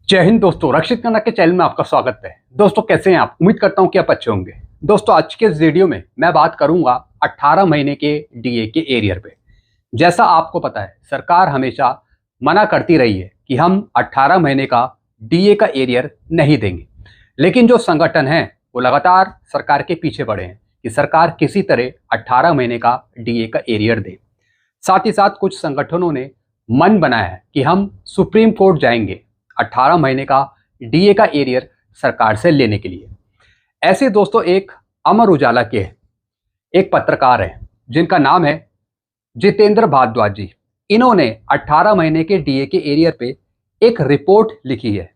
जय हिंद दोस्तों, रक्षित कन्नड़ के चैनल में आपका स्वागत है। दोस्तों कैसे हैं आप? उम्मीद करता हूं कि आप अच्छे होंगे। दोस्तों आज के इस वीडियो में मैं बात करूंगा 18 महीने के डीए के एरियर पे। जैसा आपको पता है, सरकार हमेशा मना करती रही है कि हम 18 महीने का डीए का एरियर नहीं देंगे, लेकिन जो संगठन हैं वो लगातार सरकार के पीछे पड़े हैं कि सरकार किसी तरह 18 महीने का डीए का एरियर दे। साथ ही साथ कुछ संगठनों ने मन बनाया है कि हम सुप्रीम कोर्ट जाएंगे 18 महीने का डीए का एरियर सरकार से लेने के लिए। ऐसे दोस्तों एक अमर उजाला के एक पत्रकार हैं जिनका नाम है जितेंद्र भारद्वाज जी। इन्होंने 18 महीने के डीए के एरियर पे एक रिपोर्ट लिखी है।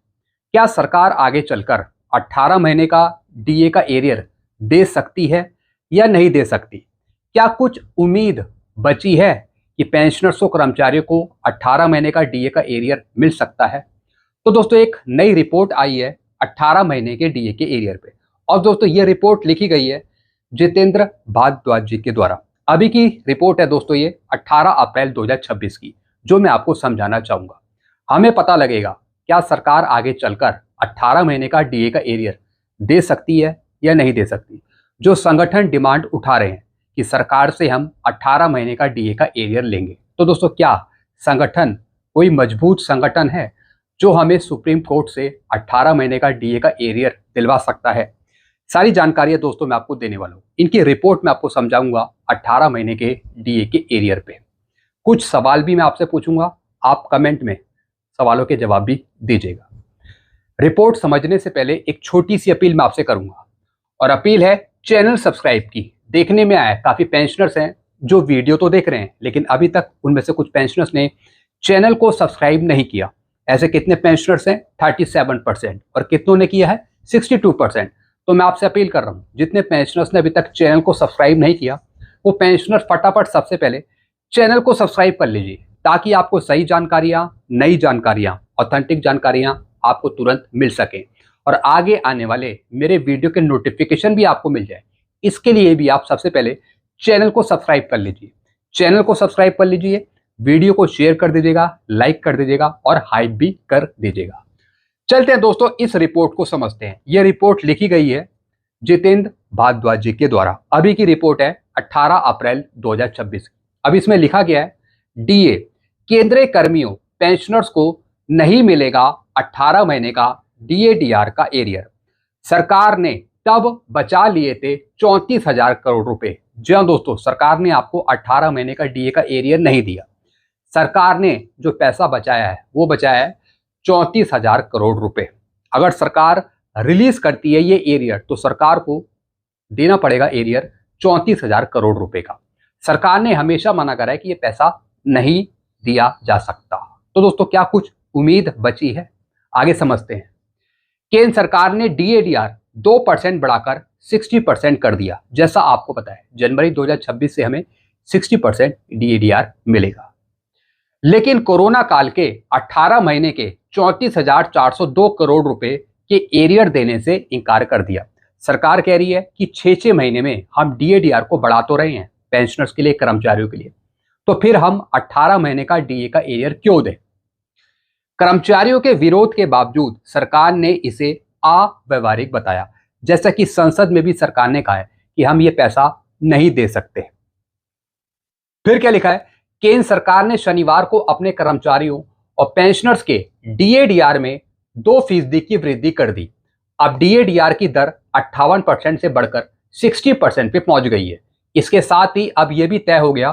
क्या सरकार आगे चलकर 18 महीने का डीए का एरियर दे सकती है या नहीं दे सकती? क्या कुछ उम्मीद बची है कि पेंशनर्स और कर्मचारियों को 18 महीने का डीए का एरियर मिल सकता है? तो दोस्तों एक नई रिपोर्ट आई है 18 महीने के डीए के एरियर पे, और दोस्तों ये रिपोर्ट लिखी गई है जितेंद्र भारद्वाज जी के द्वारा। अभी की रिपोर्ट है दोस्तों ये 18 अप्रैल 2026 की, जो मैं आपको समझाना चाहूँगा। हमें पता लगेगा क्या सरकार आगे चलकर 18 महीने का डीए का एरियर दे सकती है या नहीं दे सकती। जो संगठन डिमांड उठा रहे हैं कि सरकार से हम 18 महीने का डीए का एरियर लेंगे, तो दोस्तों क्या संगठन कोई मजबूत संगठन है जो हमें सुप्रीम कोर्ट से 18 महीने का डीए का एरियर दिलवा सकता है? सारी जानकारियां दोस्तों मैं आपको देने वाला हूं। इनकी रिपोर्ट में आपको समझाऊंगा 18 महीने के डीए के एरियर पे। कुछ सवाल भी मैं आपसे पूछूंगा, आप कमेंट में सवालों के जवाब भी दीजिएगा। रिपोर्ट समझने से पहले एक छोटी सी अपील मैं आपसे करूंगा, और अपील है चैनल सब्सक्राइब की। देखने में आया काफी पेंशनर्स हैं जो वीडियो तो देख रहे हैं, लेकिन अभी तक उनमें से कुछ पेंशनर्स ने चैनल को सब्सक्राइब नहीं किया। ऐसे कितने पेंशनर्स हैं? 37%, और कितनों ने किया है? 62%। तो मैं आपसे अपील कर रहा हूं, जितने पेंशनर्स ने अभी तक चैनल को सब्सक्राइब नहीं किया, वो पेंशनर्स फटाफट सबसे पहले चैनल को सब्सक्राइब कर लीजिए, ताकि आपको सही जानकारियां, नई जानकारियां, ऑथेंटिक जानकारियां आपको तुरंत मिल सकें, और आगे आने वाले मेरे वीडियो के नोटिफिकेशन भी आपको मिल जाए। इसके लिए भी आप सबसे पहले चैनल को सब्सक्राइब कर लीजिए। चैनल को सब्सक्राइब कर लीजिए, वीडियो को शेयर कर दीजिएगा, लाइक कर दीजिएगा और हाइप भी कर दीजिएगा। चलते हैं दोस्तों इस रिपोर्ट को समझते हैं। यह रिपोर्ट लिखी गई है जितेंद्र भारद्वाज जी के द्वारा। अभी की रिपोर्ट है 18 अप्रैल 2026 की। अब इसमें लिखा गया है डीए केंद्रीय कर्मियों पेंशनर्स को नहीं मिलेगा 18 महीने का डीएडीआर का एरियर। सरकार ने तब बचा लिए थे 34,000 करोड़ रुपए। जी हाँ दोस्तों, सरकार ने आपको 18 महीने का डीए का एरियर नहीं दिया। सरकार ने जो पैसा बचाया है वो बचाया है 34,000 करोड़ रुपए। अगर सरकार रिलीज करती है ये एरियर, तो सरकार को देना पड़ेगा एरियर 34,000 करोड़ रुपए का। सरकार ने हमेशा मना करा है कि ये पैसा नहीं दिया जा सकता। तो दोस्तों क्या कुछ उम्मीद बची है? आगे समझते हैं। केंद्र सरकार ने डीएडीआर 2% बढ़ाकर 60% कर दिया। जैसा आपको पता है जनवरी 2026 से हमें 60% डीएडीआर मिलेगा, लेकिन कोरोना काल के 18 महीने के 34,402 करोड़ रुपए के एरियर देने से इनकार कर दिया। सरकार कह रही है कि 6-6 महीने में हम डीएडीआर को बढ़ा तो रहे हैं पेंशनर्स के लिए, कर्मचारियों के लिए, तो फिर हम 18 महीने का डीए का एरियर क्यों दें? कर्मचारियों के विरोध के बावजूद सरकार ने इसे अव्यवहारिक बताया, जैसा कि संसद में भी सरकार ने कहा है कि हम ये पैसा नहीं दे सकते। फिर क्या लिखा है? केंद्र सरकार ने शनिवार को अपने कर्मचारियों और पेंशनर्स के डीएडीआर में 2% की वृद्धि कर दी। अब डीएडीआर की दर 58% से बढ़कर 60% पे पहुंच गई है। इसके साथ ही अब यह भी तय हो गया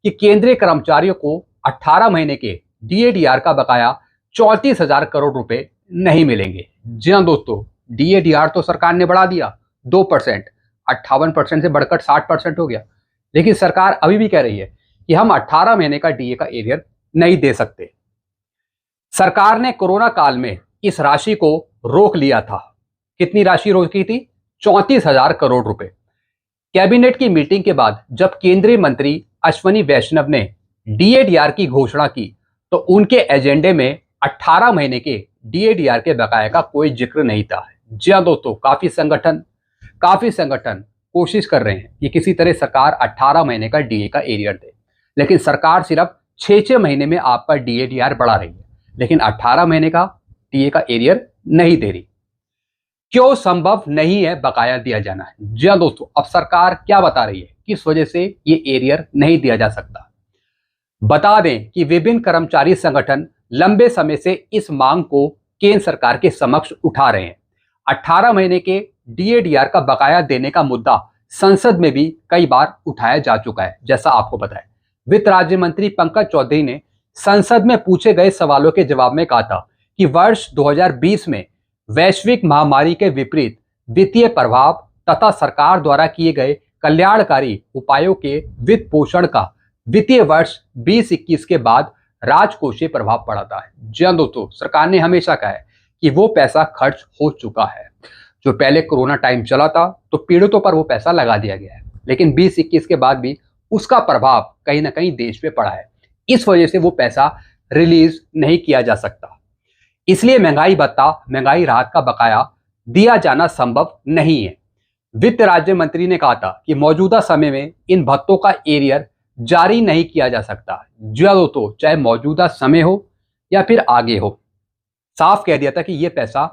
कि केंद्रीय कर्मचारियों को 18 महीने के डीएडीआर का बकाया 34,000 करोड़ रुपए नहीं मिलेंगे। जी हाँ दोस्तों, डीएडीआर तो सरकार ने बढ़ा दिया 2%, 58% से बढ़कर 60% हो गया, लेकिन सरकार अभी भी कह रही है कि हम 18 महीने का डीए का एरियर नहीं दे सकते। सरकार ने कोरोना काल में इस राशि को रोक लिया था। कितनी राशि रोकी थी? 34,000 करोड़ रुपए। कैबिनेट की मीटिंग के बाद जब केंद्रीय मंत्री अश्विनी वैष्णव ने डीएडीआर की घोषणा की, तो उनके एजेंडे में 18 महीने के डीएडीआर के बकाया का कोई जिक्र नहीं था। जी हाँ दोस्तों, काफी संगठन कोशिश कर रहे हैं कि किसी तरह सरकार 18 महीने का डीए का एरियर दे, लेकिन सरकार सिर्फ 6-6 महीने में आपका डीएडीआर बढ़ा रही है, लेकिन 18 महीने का डीए का एरियर नहीं दे रही। क्यों संभव नहीं है बकाया दिया जाना? जी हाँ दोस्तों, अब सरकार क्या बता रही है किस वजह से ये एरियर नहीं दिया जा सकता। बता दें कि विभिन्न कर्मचारी संगठन लंबे समय से इस मांग को केंद्र सरकार के समक्ष उठा रहे हैं। 18 महीने के डीएडीआर का बकाया देने का मुद्दा संसद में भी कई बार उठाया जा चुका है। जैसा आपको पता है, वित्त राज्य मंत्री पंकज चौधरी ने संसद में पूछे गए सवालों के जवाब में कहा था कि वर्ष 2020 में वैश्विक महामारी के विपरीत वित्तीय प्रभाव तथा सरकार द्वारा किए गए कल्याणकारी उपायों के वित्त पोषण का वित्तीय वर्ष 2021 के बाद राजकोषीय प्रभाव पड़ा था। जी हाँ दोस्तों, सरकार ने हमेशा कहा है कि वो पैसा खर्च हो चुका है। जो पहले कोरोना टाइम चला था तो पीड़ितों पर वो पैसा लगा दिया गया है, लेकिन 2021 के बाद भी उसका प्रभाव कहीं ना कहीं देश पे पड़ा है। इस वजह से वो पैसा रिलीज नहीं किया जा सकता। इसलिए महंगाई भत्ता, महंगाई राहत का बकाया दिया जाना संभव नहीं है। वित्त राज्य मंत्री ने कहा था कि मौजूदा समय में इन भत्तों का एरियर जारी नहीं किया जा सकता। जी हाँ दोस्तों, चाहे मौजूदा समय हो या फिर आगे हो, साफ कह दिया था कि यह पैसा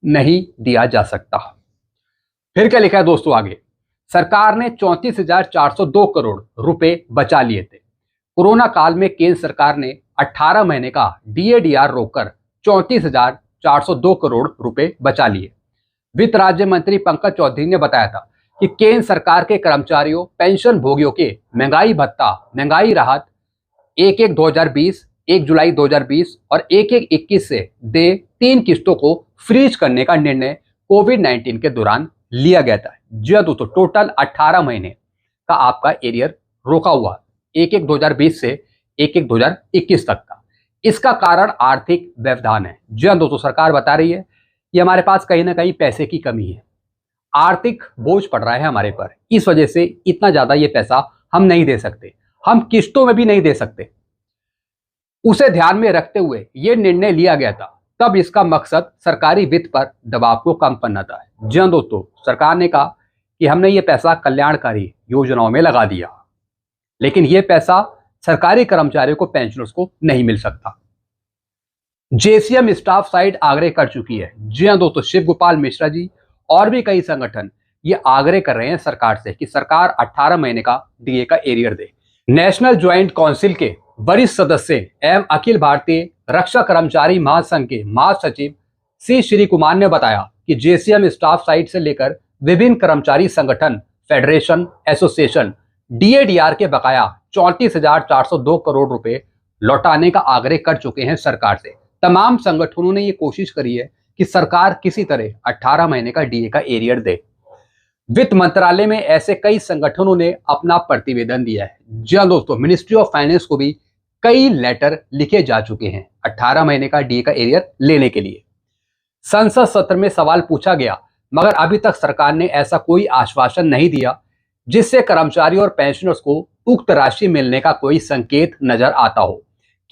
नहीं दिया जा सकता। फिर क्या लिखा है दोस्तों आगे, सरकार ने 34,402 करोड़ रुपए बचा लिए थे। कोरोना काल में केंद्र सरकार ने 18 महीने का डीएडीआर रोककर 34,402 करोड़ रुपए बचा लिए। वित्त राज्य मंत्री पंकज चौधरी ने बताया था कि केंद्र सरकार के कर्मचारियों, पेंशन भोगियों के महंगाई भत्ता, महंगाई राहत 1/1/2020, 1 जुलाई 2020 और 1/1/21 से दे 3 किस्तों को फ्रीज करने का निर्णय कोविड-19 के दौरान लिया गया था। जी हाँ दोस्तों, टोटल 18 महीने का आपका एरियर रोका हुआ 1/1/2020 से 1/1/2021 तक का। इसका कारण आर्थिक व्यवधान है। जी हाँ दोस्तों, सरकार बता रही है कि हमारे पास कहीं ना कहीं पैसे की कमी है, आर्थिक बोझ पड़ रहा है हमारे पर, इस वजह से इतना ज्यादा ये पैसा हम नहीं दे सकते, हम किस्तों में भी नहीं दे सकते। उसे ध्यान में रखते हुए यह निर्णय लिया गया था। तब इसका मकसद सरकारी वित्त पर दबाव को कम करना था। जी हाँ दोस्तों, सरकार ने कहा कि हमने ये पैसा कल्याणकारी योजनाओं में लगा दिया, लेकिन यह पैसा सरकारी कर्मचारियों को, पेंशनर्स को नहीं मिल सकता। जेसीएम स्टाफ साइड आग्रह कर चुकी है। जी हाँ दोस्तों, शिव गोपाल मिश्रा जी और भी कई संगठन ये आग्रह कर रहे हैं सरकार से कि सरकार 18 महीने का डीए का एरियर दे। नेशनल ज्वाइंट काउंसिल के वरिष्ठ सदस्य एवं अखिल भारतीय रक्षा कर्मचारी महासंघ के महासचिव श्री कुमार ने बताया कि जेसीएम स्टाफ साइड से लेकर विभिन्न कर्मचारी संगठन, फेडरेशन, एसोसिएशन डीएडीआर के बकाया 34,402 करोड़ रुपए लौटाने का आग्रह कर चुके हैं सरकार से। तमाम संगठनों ने ये कोशिश करी है कि सरकार किसी तरह 18 महीने का डीए का एरियर दे। वित्त मंत्रालय में ऐसे कई संगठनों ने अपना प्रतिवेदन दिया है। जी हाँ दोस्तों, मिनिस्ट्री ऑफ फाइनेंस को भी कई लेटर लिखे जा चुके हैं 18 महीने का डीए का एरियर लेने के लिए। संसद सत्र में सवाल पूछा गया, मगर अभी तक सरकार ने ऐसा कोई आश्वासन नहीं दिया जिससे कर्मचारियों और पेंशनर्स को उक्त राशि मिलने का कोई संकेत नजर आता हो।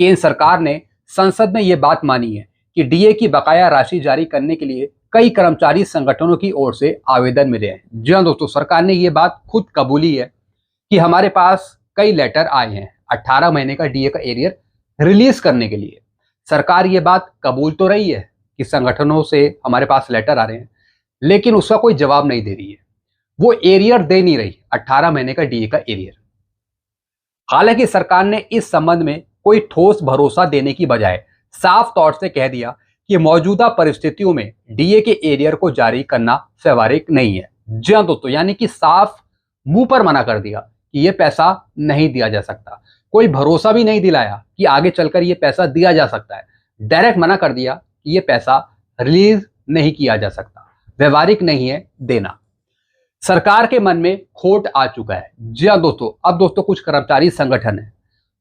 केंद्र सरकार ने संसद में यह बात मानी है कि डीए की बकाया राशि जारी करने के लिए कई कर्मचारी संगठनों की ओर से आवेदन मिले हैं। जी हाँ दोस्तों, सरकार ने यह बात खुद कबूली है कि हमारे पास कई लेटर आए हैं 18 महीने का डीए का एरियर रिलीज करने के लिए। सरकार ये बात कबूल तो रही है कि संगठनों से हमारे पास लेटर आ रहे हैं, लेकिन उसका कोई जवाब नहीं दे रही है, वो एरियर दे नहीं रही 18 महीने का डीए का एरियर। हालांकि सरकार ने इस संबंध में कोई ठोस भरोसा देने की बजाय साफ तौर से कह दिया कि मौजूदा परिस्थितियों में डीए के एरियर को जारी करना व्यवहारिक नहीं है। जी हाँ दोस्तों, यानी कि साफ मुंह पर मना कर दिया कि यह पैसा नहीं दिया जा सकता। कोई भरोसा भी नहीं दिलाया कि आगे चलकर यह पैसा दिया जा सकता है। डायरेक्ट मना कर दिया कि यह पैसा रिलीज नहीं किया जा सकता, व्यवहारिक नहीं है देना। सरकार के मन में खोट आ चुका है। जी हाँ दोस्तों, अब दोस्तों कुछ कर्मचारी संगठन है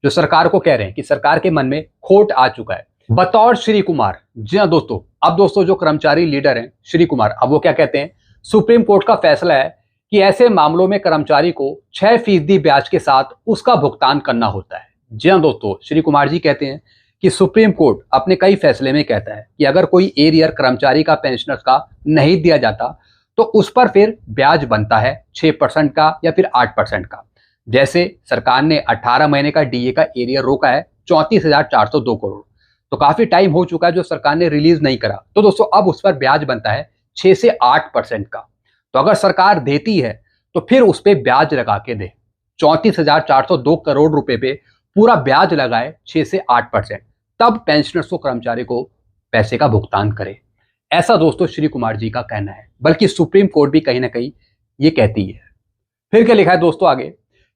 जो सरकार को कह रहे हैं कि सरकार के मन में खोट आ चुका है। बतौर श्री कुमार, जी हाँ दोस्तों, अब दोस्तों जो कर्मचारी लीडर हैं श्री कुमार, अब वो क्या कहते हैं, सुप्रीम कोर्ट का फैसला है कि ऐसे मामलों में कर्मचारी को 6% ब्याज के साथ उसका भुगतान करना होता है। जी हाँ दोस्तों, श्री कुमार जी कहते हैं कि सुप्रीम कोर्ट अपने कई फैसले में कहता है कि अगर कोई एरियर कर्मचारी का, पेंशनर्स का नहीं दिया जाता तो उस पर फिर ब्याज बनता है 6% का या फिर 8% का। जैसे सरकार ने 18 महीने का डीए का एरियर रोका है 34,402 करोड़, तो काफी टाइम हो चुका है जो सरकार ने रिलीज नहीं करा। तो दोस्तों अब उस पर ब्याज बनता है 6 से 8% का। तो अगर सरकार देती है तो फिर उस पर ब्याज लगा के दे, 34,402 करोड़ रुपए पे पूरा ब्याज लगाए 6 से 8%, तब पेंशनर्स को, कर्मचारी को पैसे का भुगतान करे। ऐसा दोस्तों श्री कुमार जी का कहना है, बल्कि सुप्रीम कोर्ट भी कहीं ना कहीं ये कहती है। फिर क्या लिखा है दोस्तों आगे,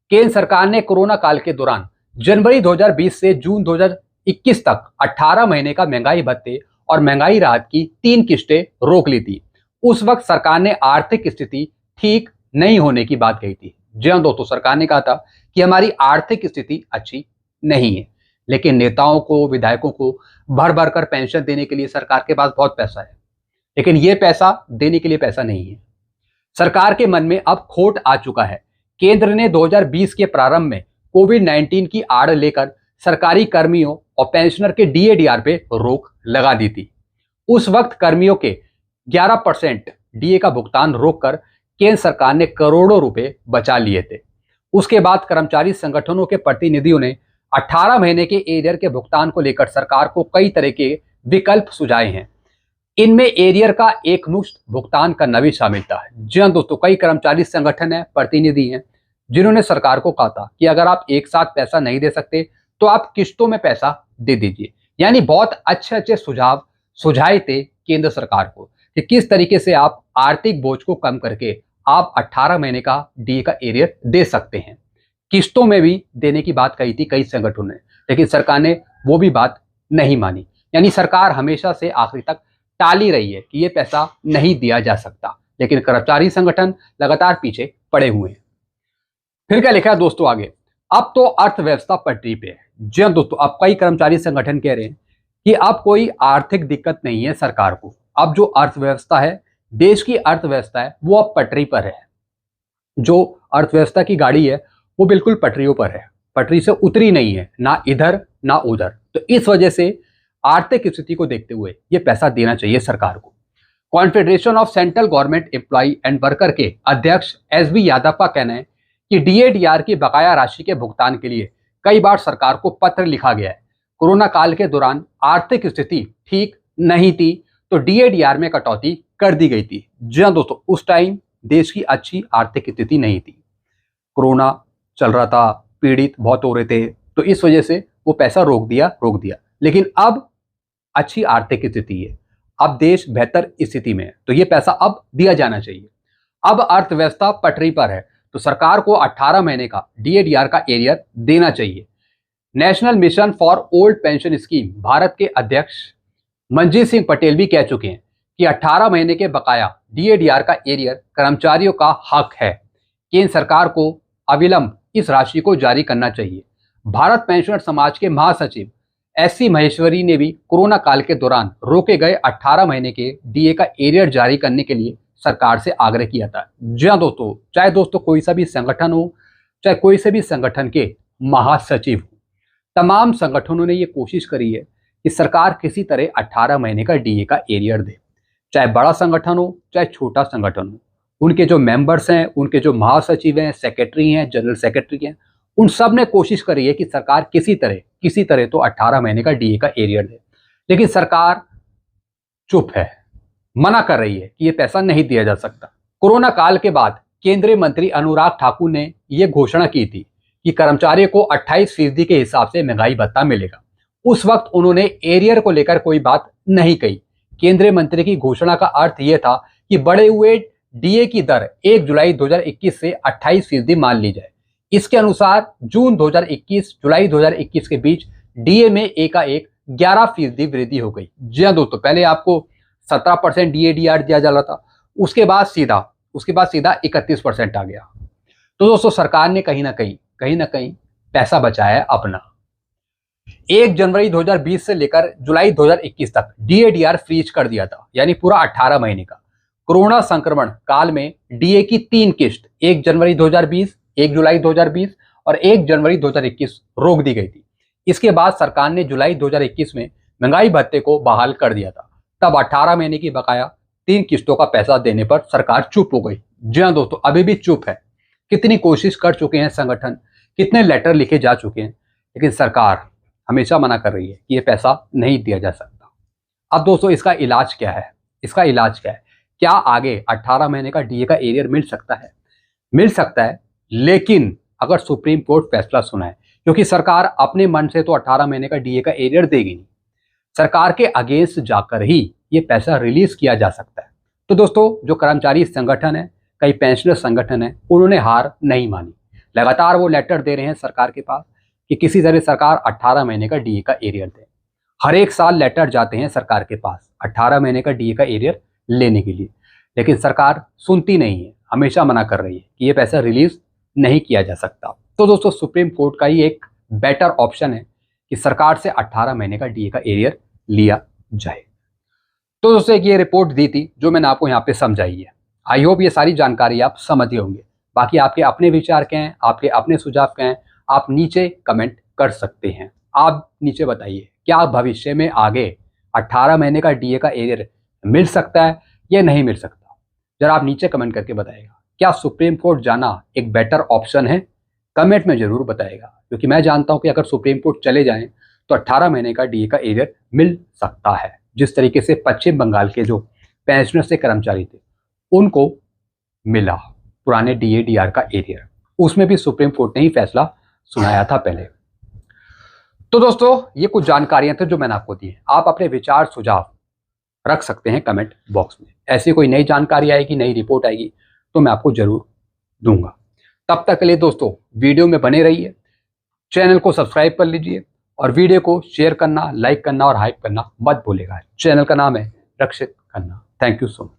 केंद्र सरकार ने कोरोना काल के दौरान जनवरी 2020 से जून 2021 तक 18 महीने का महंगाई भत्ते और महंगाई राहत की 3 किस्तें रोक ली थी। उस वक्त सरकार ने आर्थिक स्थिति ठीक नहीं होने की बात कही थी। जी हाँ दोस्तों, सरकार ने कहा था कि हमारी आर्थिक स्थिति अच्छी नहीं है, लेकिन नेताओं को, विधायकों को भर भर कर पेंशन देने के लिए सरकार के पास बहुत पैसा है, लेकिन ये पैसा देने के लिए पैसा नहीं है। सरकार के मन में अब खोट आ चुका है। केंद्र ने 2020 के प्रारंभ में कोविड-19 की आड़ लेकर सरकारी कर्मियों और पेंशनर के डीए-डीआर पे रोक लगा दी थी। उस वक्त कर्मियों के 11% डीए का भुगतान रोककर केंद्र सरकार ने करोड़ों रुपए बचा लिए थे। उसके बाद कर्मचारी संगठनों के प्रतिनिधियों ने 18 महीने के एरियर के भुगतान को लेकर सरकार को कई तरह के विकल्प सुझाए हैं। इनमें एरियर का एकमुश्त भुगतान करना भी शामिल था। जी हाँ दोस्तों, कई कर्मचारी संगठन है, प्रतिनिधि हैं, जिन्होंने सरकार को कहा था कि अगर आप एक साथ पैसा नहीं दे सकते तो आप किस्तों में पैसा दे दीजिए। यानी बहुत अच्छे अच्छे सुझाव सुझाए थे केंद्र सरकार को कि किस तरीके से आप आर्थिक बोझ को कम करके आप 18 महीने का डीए का एरियर दे सकते हैं। किस्तों में भी देने की बात कही थी कई संगठनों ने, लेकिन सरकार ने वो भी बात नहीं मानी। यानी सरकार हमेशा से आखिरी तक टाली रही है कि ये पैसा नहीं दिया जा सकता, लेकिन कर्मचारी संगठन लगातार पीछे पड़े हुए हैं। फिर क्या लिखा है दोस्तों आगे, अब तो अर्थव्यवस्था पटरी पे है। जी हाँ दोस्तों, अब कई कर्मचारी संगठन कह रहे हैं कि अब कोई आर्थिक दिक्कत नहीं है सरकार को। अब जो अर्थव्यवस्था है, देश की अर्थव्यवस्था है, वो अब पटरी पर है। जो अर्थव्यवस्था की गाड़ी है वो बिल्कुल पटरियों पर है, पटरी से उतरी नहीं है, ना इधर ना उधर। तो इस वजह से आर्थिक स्थिति को देखते हुए ये पैसा देना चाहिए सरकार को। Confederation of central government employ and worker के अध्यक्ष एसबी यादव का कहना है कि डीए-डीआर की बकाया राशि के भुगतान के लिए कई बार सरकार को पत्र लिखा गया है। कोरोना काल के दौरान आर्थिक स्थिति ठीक नहीं थी तो डीए-डीआर में कटौती कर दी गई थी। जी हाँ दोस्तों, उस टाइम देश की अच्छी आर्थिक स्थिति नहीं थी, कोरोना चल रहा था, पीड़ित बहुत हो रहे थे, तो इस वजह से वो पैसा रोक दिया। लेकिन अब अच्छी आर्थिक स्थिति है, अब देश बेहतर स्थिति में है, तो ये पैसा अब दिया जाना चाहिए। अब अर्थव्यवस्था पटरी पर है तो सरकार को 18 महीने का डीए-डीआर का एरियर देना चाहिए। National mission for old pension scheme Bharat के अध्यक्ष मंजीत सिंह पटेल भी कह चुके हैं कि 18 महीने के बकाया डीए-डीआर का एरियर कर्मचारियों का हक है। केंद्र सरकार को अविलंब इस राशि को जारी करना चाहिए। भारत पेंशनर समाज के महासचिव एससी महेश्वरी ने भी कोरोना काल के दौरान रोके गए 18 महीने के डीए का एरियर जारी करने के लिए सरकार से आग्रह किया था। जी हाँ दोस्तों, चाहे दोस्तों कोई सा भी संगठन हो, चाहे कोई से भी संगठन के महासचिव हो, तमाम संगठनों ने ये कोशिश करी है कि सरकार किसी तरह 18 महीने का डीए का एरियर दे। चाहे बड़ा संगठन हो, चाहे छोटा संगठन हो, उनके जो मेंबर्स हैं, उनके जो महासचिव हैं, सेक्रेटरी हैं, जनरल सेक्रेटरी हैं, उन सब ने कोशिश करी है कि सरकार किसी तरह तो 18 महीने का डीए का एरियर दे। लेकिन सरकार चुप है, मना कर रही है कि ये पैसा नहीं दिया जा सकता। कोरोना काल के बाद केंद्रीय मंत्री अनुराग ठाकुर ने यह घोषणा की थी कि कर्मचारियों को 28% के हिसाब से महंगाई भत्ता मिलेगा। उस वक्त उन्होंने एरियर को लेकर कोई बात नहीं कही। केंद्रीय मंत्री की घोषणा का अर्थ यह था कि बढ़े हुए डीए की दर 1 जुलाई 2021 से 28% मान ली जाए। इसके अनुसार जून 2021 जुलाई 2021 के बीच डीए में एकाएक 11% वृद्धि हो गई। जी हाँ दोस्तों, पहले आपको 17% डीए-डीआर दिया जा रहा था, उसके बाद सीधा 31% आ गया। तो दोस्तों सरकार ने कहीं ना कहीं पैसा बचाया है अपना। 1 जनवरी 2020 से लेकर जुलाई 2021 तक डीए-डीआर फ्रीज कर दिया था, यानी पूरा 18 महीने का। कोरोना संक्रमण काल में डीए की 3 किस्त 1 जनवरी 2020, 1 जुलाई 2020 और 1 जनवरी 2021 रोक दी गई थी। इसके बाद सरकार ने जुलाई 2021 में महंगाई भत्ते को बहाल कर दिया था। तब 18 महीने की बकाया 3 किस्तों का पैसा देने पर सरकार चुप हो गई। जी हाँ दोस्तों, अभी भी चुप है। कितनी कोशिश कर चुके हैं संगठन, कितने लेटर लिखे जा चुके हैं, लेकिन सरकार हमेशा मना कर रही है कि ये पैसा नहीं दिया जा सकता। अब दोस्तों इसका इलाज क्या है? इसका इलाज क्या है? क्या आगे 18 महीने का डीए का एरियर मिल सकता है? मिल सकता है, लेकिन अगर सुप्रीम कोर्ट फैसला सुनाए, क्योंकि सरकार अपने मन से तो 18 महीने का डीए का एरियर देगी नहीं। सरकार के अगेंस्ट जाकर ही ये पैसा रिलीज किया जा सकता है। तो दोस्तों जो कर्मचारी संगठन है, कई पेंशनर संगठन है, उन्होंने हार नहीं मानी। लगातार वो लेटर दे रहे हैं सरकार के पास कि किसी तरह सरकार 18 महीने का डीए का एरियर दे। हर एक साल लेटर जाते हैं सरकार के पास 18 महीने का डीए का एरियर लेने के लिए, लेकिन सरकार सुनती नहीं है, हमेशा मना कर रही है कि ये पैसा रिलीज नहीं किया जा सकता। तो दोस्तों सुप्रीम कोर्ट का ही एक बेटर ऑप्शन है कि सरकार से 18 महीने का डीए का एरियर लिया जाए। तो दोस्तों एक ये रिपोर्ट दी थी जो मैंने आपको यहाँ पे समझाई है। आई होप ये सारी जानकारी आप समझ गए होंगे। बाकी आपके अपने विचार क्या हैं, आपके अपने सुझाव क्या हैं, आप नीचे कमेंट कर सकते हैं। आप नीचे बताइए क्या भविष्य में आगे 18 महीने का डीए का एरियर मिल सकता है या नहीं मिल सकता? जरा आप नीचे कमेंट करके बताइएगा। क्या सुप्रीम कोर्ट जाना एक बेटर ऑप्शन है? कमेंट में जरूर बताइएगा, क्योंकि मैं जानता हूं कि अगर सुप्रीम कोर्ट चले जाएं तो 18 महीने का डीए का एरियर मिल सकता है। जिस तरीके से पश्चिम बंगाल के जो पेंशनर से कर्मचारी थे उनको मिला पुराने डीए डीआर का एरियर, उसमें भी सुप्रीम कोर्ट ने ही फैसला सुनाया था पहले। तो दोस्तों ये कुछ जानकारियां थी जो मैंने आपको दी है। आप अपने विचार सुझाव रख सकते हैं कमेंट बॉक्स में। ऐसी कोई नई जानकारी आएगी, नई रिपोर्ट आएगी तो मैं आपको जरूर दूंगा। तब तक के लिए दोस्तों वीडियो में बने रहिए, चैनल को सब्सक्राइब कर लीजिए और वीडियो को शेयर करना, लाइक करना और हाइप करना मत भूलिएगा। चैनल का नाम है Rakshit Khanna. Thank you so much.